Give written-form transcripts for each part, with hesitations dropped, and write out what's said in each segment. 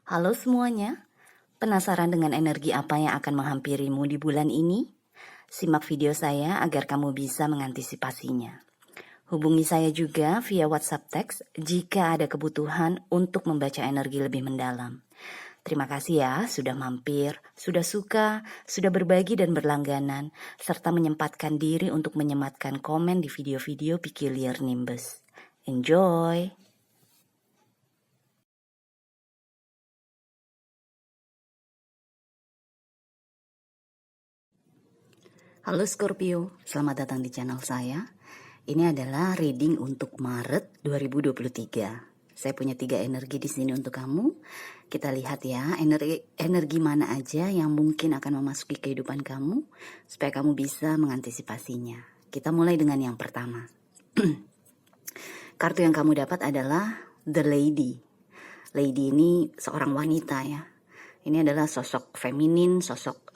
Halo semuanya, penasaran dengan energi apa yang akan menghampirimu di bulan ini? Simak video saya agar kamu bisa mengantisipasinya. Hubungi saya juga via WhatsApp teks jika ada kebutuhan untuk membaca energi lebih mendalam. Terima kasih ya sudah mampir, sudah suka, sudah berbagi dan berlangganan, serta menyempatkan diri untuk menyematkan komen di video-video Peculiar Nimbus. Enjoy! Halo Scorpio, selamat datang di channel saya. Ini adalah reading untuk Maret 2023. Saya punya 3 energi di sini untuk kamu. Kita lihat ya, energi mana aja yang mungkin akan memasuki kehidupan kamu supaya kamu bisa mengantisipasinya. Kita mulai dengan yang pertama. Kartu yang kamu dapat adalah The Lady. Lady ini seorang wanita ya. Ini adalah sosok feminin, sosok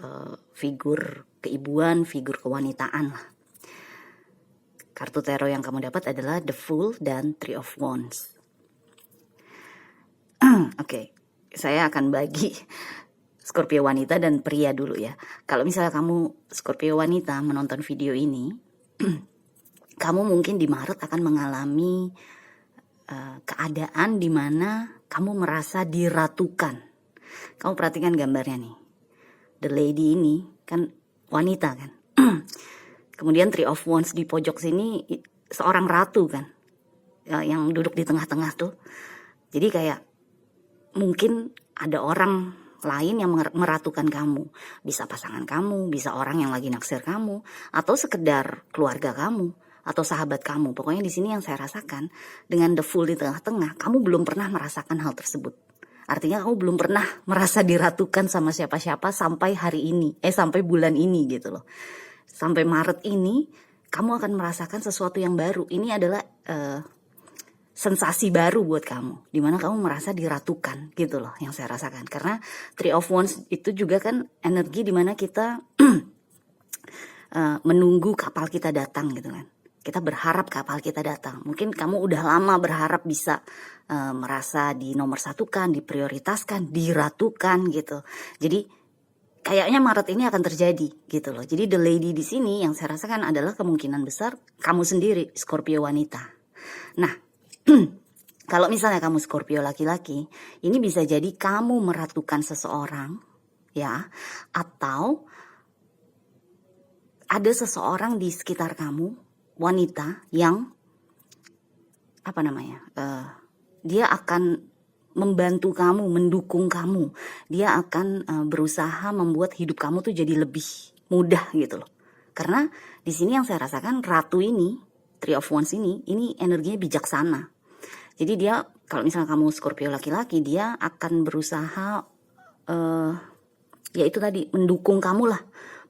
figur keibuan, figur kewanitaan lah. Kartu tarot yang kamu dapat adalah The Fool dan Three of Wands. Oke, saya akan bagi Scorpio wanita dan pria dulu ya. Kalau misalnya kamu Scorpio wanita menonton video ini, kamu mungkin di Maret akan mengalami keadaan di mana kamu merasa diratukan. Kamu perhatikan gambarnya nih. The Lady ini kan wanita kan. Kemudian Three of Wands di pojok sini seorang ratu kan. Yang duduk di tengah-tengah tuh. Jadi kayak mungkin ada orang lain yang meratukan kamu. Bisa pasangan kamu, bisa orang yang lagi naksir kamu, atau sekedar keluarga kamu, atau sahabat kamu. Pokoknya di sini yang saya rasakan, dengan The Fool di tengah-tengah, kamu belum pernah merasakan hal tersebut. Artinya kamu belum pernah merasa diratukan sama siapa-siapa sampai hari ini, sampai bulan ini gitu loh. Sampai Maret ini, kamu akan merasakan sesuatu yang baru. Ini adalah sensasi baru buat kamu, dimana kamu merasa diratukan gitu loh, yang saya rasakan. Karena Three of Wands itu juga kan energi dimana kita menunggu kapal kita datang gitu kan. Kita berharap kapal kita datang. Mungkin kamu udah lama berharap bisa merasa dinomorsatukan, diprioritaskan, diratukan gitu. Jadi kayaknya Maret ini akan terjadi gitu loh. Jadi The Lady di sini yang saya rasakan adalah kemungkinan besar kamu sendiri Scorpio wanita. Nah, kalau misalnya kamu Scorpio laki-laki, ini bisa jadi kamu meratukan seseorang ya, atau ada seseorang di sekitar kamu wanita yang dia akan membantu kamu, mendukung kamu. Dia akan berusaha membuat hidup kamu tuh jadi lebih mudah gitu loh. Karena di sini yang saya rasakan ratu ini, Three of Wands ini energinya bijaksana. Jadi dia kalau misalnya kamu Scorpio laki-laki, dia akan berusaha ya itu tadi mendukung kamu lah,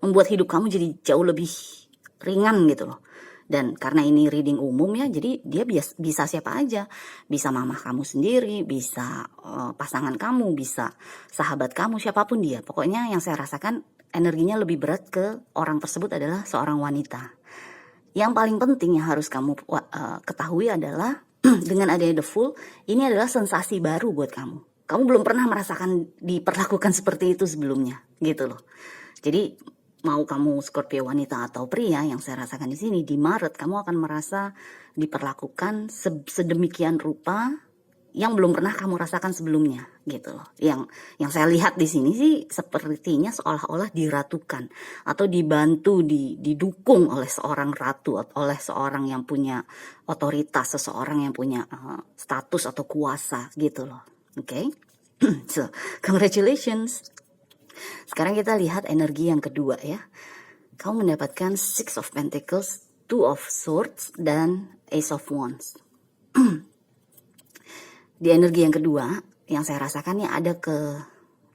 membuat hidup kamu jadi jauh lebih ringan gitu loh. Dan karena ini reading umum ya, jadi dia bisa siapa aja. Bisa mamah kamu sendiri, bisa pasangan kamu, bisa sahabat kamu, siapapun dia. Pokoknya yang saya rasakan energinya lebih berat ke orang tersebut adalah seorang wanita. Yang paling penting yang harus kamu ketahui adalah dengan adanya The Fool, ini adalah sensasi baru buat kamu. Kamu belum pernah merasakan diperlakukan seperti itu sebelumnya, gitu loh. Jadi mau kamu Scorpio wanita atau pria, yang saya rasakan di sini di Maret kamu akan merasa diperlakukan sedemikian rupa yang belum pernah kamu rasakan sebelumnya gitu loh. Yang saya lihat di sini sih sepertinya seolah-olah diratukan atau dibantu, didukung oleh seorang ratu, oleh seorang yang punya otoritas, seseorang yang punya status atau kuasa gitu loh. Oke. So, congratulations. Sekarang kita lihat energi yang kedua ya. Kamu mendapatkan Six of Pentacles, Two of Swords, dan Ace of Wands. Di energi yang kedua, yang saya rasakan ya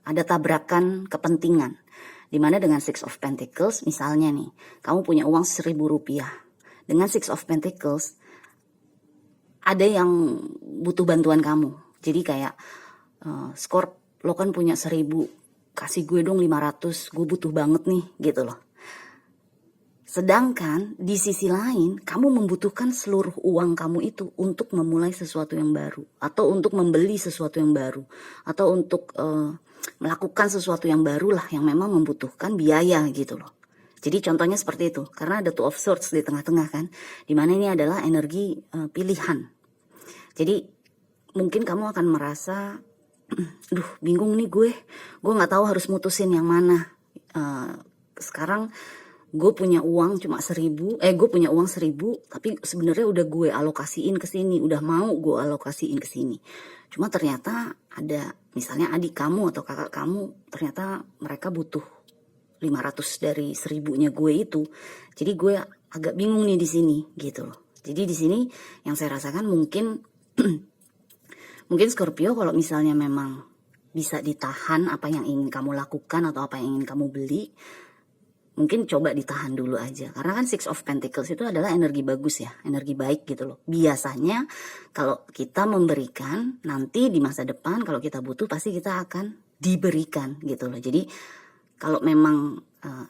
ada tabrakan kepentingan. Dimana dengan Six of Pentacles, misalnya nih, kamu punya uang 1.000 rupiah. Dengan Six of Pentacles, ada yang butuh bantuan kamu. Jadi kayak, Scorp, lo kan punya 1.000, kasih gue dong 500, gue butuh banget nih, gitu loh. Sedangkan di sisi lain, kamu membutuhkan seluruh uang kamu itu untuk memulai sesuatu yang baru, atau untuk membeli sesuatu yang baru, atau untuk melakukan sesuatu yang baru lah, yang memang membutuhkan biaya gitu loh. Jadi contohnya seperti itu, karena ada Two of Swords di tengah-tengah kan, dimana ini adalah energi pilihan. Jadi mungkin kamu akan merasa, duh bingung nih gue nggak tahu harus mutusin yang mana. Sekarang gue punya uang cuma 1.000, gue punya uang 1.000, tapi sebenarnya udah gue alokasiin ke sini, udah mau gue alokasiin ke sini. Cuma ternyata ada misalnya adik kamu atau kakak kamu, ternyata mereka butuh 500 dari 1.000-nya gue itu. Jadi gue agak bingung nih di sini gitu loh. Jadi di sini yang saya rasakan mungkin mungkin Scorpio kalau misalnya memang bisa ditahan apa yang ingin kamu lakukan atau apa yang ingin kamu beli, mungkin coba ditahan dulu aja. Karena kan Six of Pentacles itu adalah energi bagus ya, energi baik gitu loh. Biasanya kalau kita memberikan, nanti di masa depan kalau kita butuh pasti kita akan diberikan gitu loh. Jadi kalau memang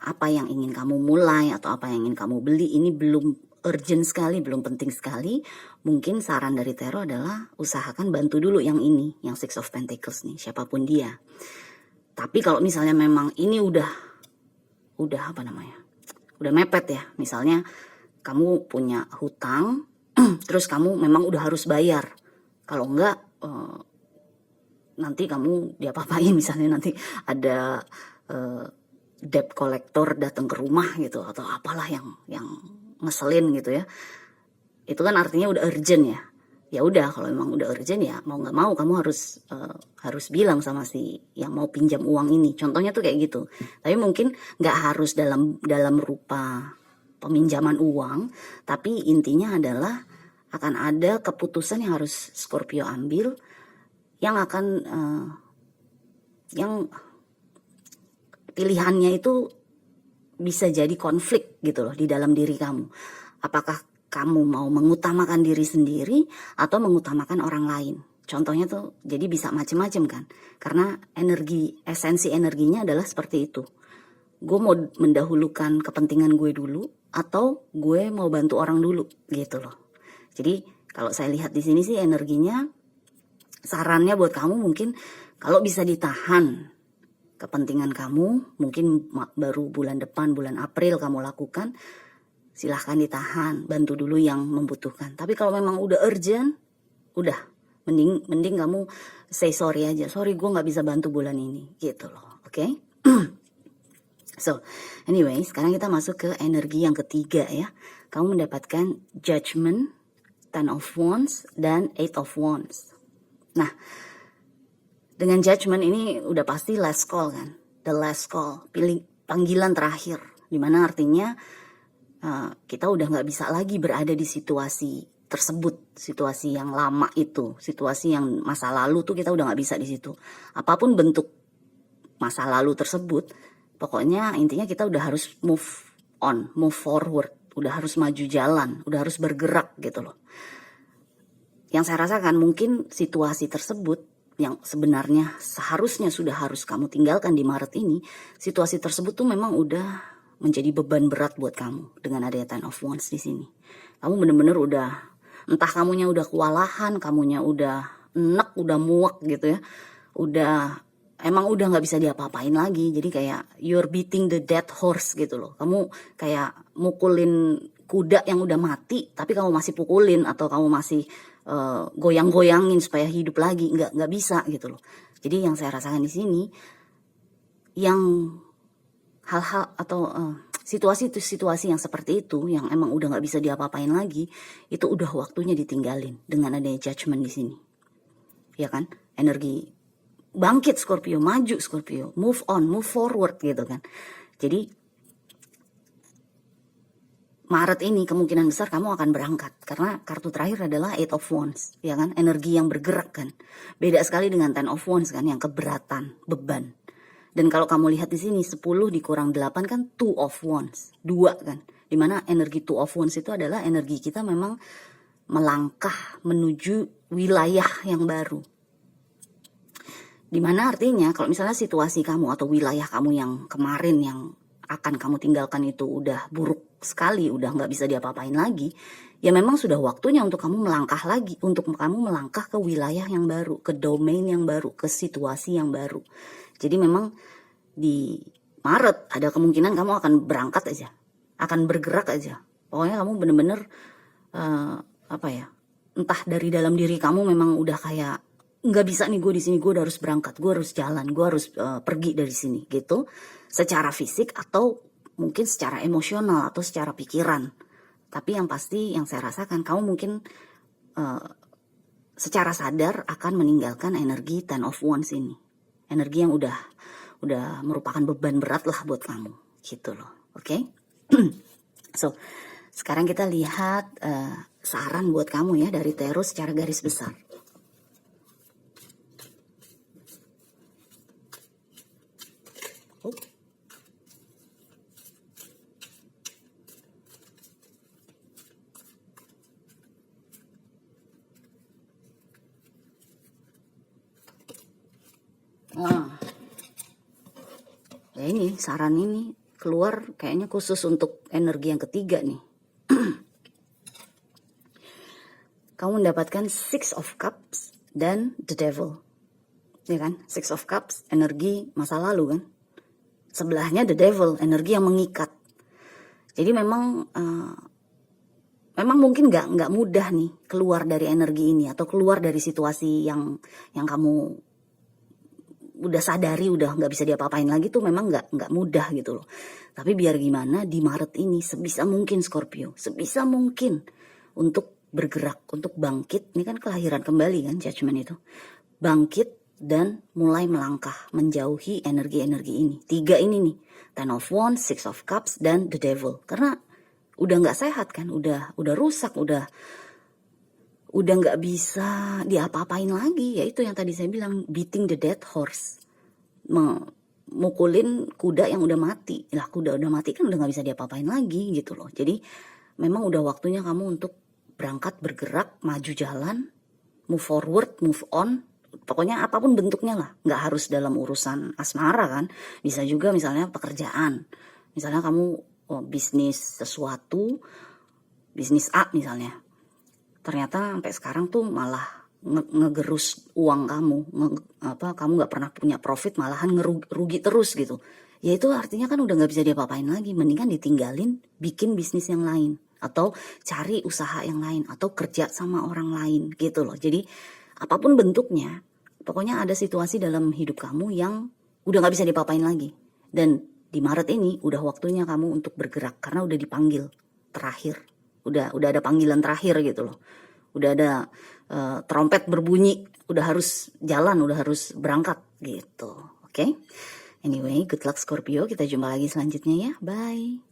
apa yang ingin kamu mulai atau apa yang ingin kamu beli ini belum urgent sekali, belum penting sekali, mungkin saran dari Tarot adalah usahakan bantu dulu yang ini, yang Six of Pentacles nih, siapapun dia. Tapi kalau misalnya memang ini udah apa namanya, udah mepet ya, misalnya kamu punya hutang, terus kamu memang udah harus bayar, kalau enggak nanti kamu diapa-apain, misalnya nanti ada debt collector datang ke rumah gitu, atau apalah yang ngeselin gitu ya, itu kan artinya udah urgent ya. Ya udah, kalau memang udah urgent ya mau nggak mau kamu harus bilang sama si yang mau pinjam uang ini. Contohnya tuh kayak gitu. Tapi mungkin nggak harus dalam rupa peminjaman uang, tapi intinya adalah akan ada keputusan yang harus Scorpio ambil, yang akan yang pilihannya itu bisa jadi konflik gitu loh di dalam diri kamu. Apakah kamu mau mengutamakan diri sendiri atau mengutamakan orang lain? Contohnya tuh jadi bisa macem-macem kan. Karena esensi energinya adalah seperti itu. Gue mau mendahulukan kepentingan gue dulu atau gue mau bantu orang dulu gitu loh. Jadi kalau saya lihat di sini sih energinya, sarannya buat kamu mungkin kalau bisa ditahan kepentingan kamu, mungkin baru bulan depan, bulan April kamu lakukan, silahkan ditahan, bantu dulu yang membutuhkan. Tapi kalau memang udah urgent, udah mending kamu say sorry aja, sorry gue nggak bisa bantu bulan ini, gitu loh, oke? So, anyway, sekarang kita masuk ke energi yang ketiga ya. Kamu mendapatkan Judgment, Ten of Wands, dan Eight of Wands. Nah, dengan Judgment ini udah pasti last call kan, the last call, panggilan terakhir, dimana artinya kita udah nggak bisa lagi berada di situasi tersebut, situasi yang lama itu, situasi yang masa lalu tuh kita udah nggak bisa di situ. Apapun bentuk masa lalu tersebut, pokoknya intinya kita udah harus move on, move forward, udah harus maju jalan, udah harus bergerak gitu loh. Yang saya rasakan mungkin situasi tersebut yang sebenarnya seharusnya sudah harus kamu tinggalkan di Maret ini, situasi tersebut tuh memang udah menjadi beban berat buat kamu dengan adanya Ten of Wands di sini. Kamu bener-bener udah, entah kamunya udah kewalahan, kamunya udah enek, udah muak gitu ya, emang udah nggak bisa diapa-apain lagi. Jadi kayak you're beating the dead horse gitu loh. Kamu kayak mukulin kuda yang udah mati, tapi kamu masih pukulin atau kamu masih goyang-goyangin supaya hidup lagi, nggak bisa gitu loh. Jadi yang saya rasakan di sini, yang hal-hal atau situasi yang seperti itu, yang emang udah nggak bisa diapa-apain lagi, itu udah waktunya ditinggalin dengan adanya Judgment di sini, ya kan? Energi bangkit Scorpio, maju Scorpio, move on, move forward gitu kan. Jadi Maret ini kemungkinan besar kamu akan berangkat, karena kartu terakhir adalah Eight of Wands, ya kan? Energi yang bergerak kan. Beda sekali dengan Ten of Wands kan, yang keberatan, beban. Dan kalau kamu lihat di sini 10 dikurang 8 kan Two of Wands, 2 kan. Dimana energi Two of Wands itu adalah energi kita memang melangkah menuju wilayah yang baru. Dimana artinya kalau misalnya situasi kamu atau wilayah kamu yang kemarin yang akan kamu tinggalkan itu udah buruk sekali udah nggak bisa diapa-apain lagi, ya memang sudah waktunya untuk kamu melangkah lagi, untuk kamu melangkah ke wilayah yang baru, ke domain yang baru, ke situasi yang baru. Jadi memang di Maret ada kemungkinan kamu akan berangkat aja, akan bergerak aja. Pokoknya kamu bener-bener entah dari dalam diri kamu memang udah kayak nggak bisa nih gue di sini, gue harus berangkat, gue harus jalan, gue harus pergi dari sini gitu, secara fisik atau mungkin secara emosional atau secara pikiran. Tapi yang pasti yang saya rasakan kamu mungkin secara sadar akan meninggalkan energi Ten of Wands ini, energi yang udah merupakan beban berat lah buat kamu gitu loh. Oke? So sekarang kita lihat saran buat kamu ya dari tarot secara garis besar. Ya ini saran ini keluar kayaknya khusus untuk energi yang ketiga nih. Kamu mendapatkan Six of Cups dan The Devil, ya kan? Six of Cups energi masa lalu kan, sebelahnya The Devil energi yang mengikat. Jadi memang mungkin nggak mudah nih keluar dari energi ini atau keluar dari situasi yang kamu udah sadari udah nggak bisa diapa-apain lagi tuh memang nggak mudah gitu loh. Tapi biar gimana di Maret ini sebisa mungkin Scorpio, sebisa mungkin untuk bergerak, untuk bangkit. Ini kan kelahiran kembali kan, Judgment itu. Bangkit dan mulai melangkah menjauhi energi-energi ini. Tiga ini nih, Ten of Wands, Six of Cups, dan The Devil. Karena udah nggak sehat kan, udah rusak, udah nggak bisa diapa-apain lagi. Yaitu yang tadi saya bilang, beating the dead horse, mukulin kuda yang udah mati. Lah kuda udah mati kan udah nggak bisa diapa-apain lagi gitu loh. Jadi memang udah waktunya kamu untuk berangkat, bergerak, maju jalan, move forward, move on. Pokoknya apapun bentuknya lah. Nggak harus dalam urusan asmara kan. Bisa juga misalnya pekerjaan. Misalnya kamu bisnis sesuatu, bisnis A misalnya. Ternyata sampai sekarang tuh malah ngegerus uang kamu. Kamu nggak pernah punya profit, malahan ngerugi terus gitu. Ya itu artinya kan udah nggak bisa diapa-apain lagi. Mendingan ditinggalin, bikin bisnis yang lain. Atau cari usaha yang lain, atau kerja sama orang lain gitu loh. Jadi apapun bentuknya, pokoknya ada situasi dalam hidup kamu yang udah gak bisa diapa-apain lagi. Dan di Maret ini udah waktunya kamu untuk bergerak, karena udah dipanggil terakhir. Udah ada panggilan terakhir gitu loh. Udah ada trompet berbunyi, udah harus jalan, udah harus berangkat gitu. Oke? Anyway, good luck Scorpio, kita jumpa lagi selanjutnya ya. Bye.